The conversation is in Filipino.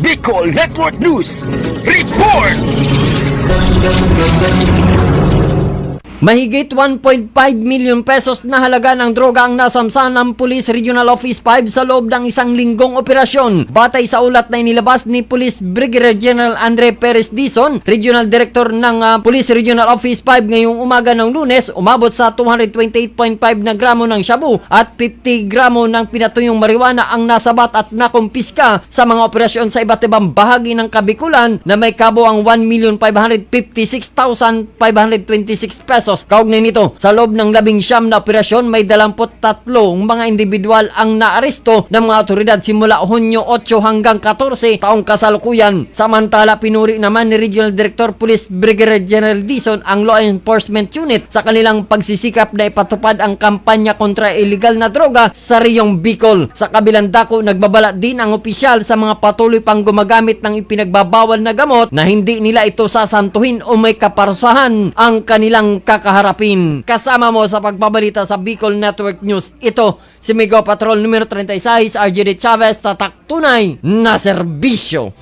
Bicol Network News. Report! Mahigit 1.5 million pesos na halaga ng droga ang nasamsan ng Police Regional Office 5 sa loob ng isang linggong operasyon. Batay sa ulat na inilabas ni Police Brigadier General Andre Perez Dizon, Regional Director ng Police Regional Office 5 ngayong umaga ng Lunes, umabot sa 228.5 na gramo ng shabu at 50 gramo ng pinatuyong marijuana ang nasabat at nakumpiska sa mga operasyon sa iba't ibang bahagi ng Kabikulan na may kabo ang 1,556,526 pesos. Kaugnay nito, sa loob ng 19 na operasyon, may 23 mga individual ang naaresto ng mga otoridad simula Hunyo 8 hanggang 14 taong kasalukuyan. Samantala, pinuri naman ni Regional Director Police Brigadier General Dizon ang Law Enforcement Unit sa kanilang pagsisikap na ipatupad ang kampanya kontra illegal na droga sa Riyong Bicol. Sa kabilang dako, nagbabala din ang opisyal sa mga patuloy pang gumagamit ng ipinagbabawal na gamot na hindi nila ito sasantuhin o may kaparusahan ang kanilang kakaharapin. Kasama mo sa pagbabalita sa Bicol Network News, ito si Mega Patrol numero 36 RJD Chavez, tatak tunay na serbisyo.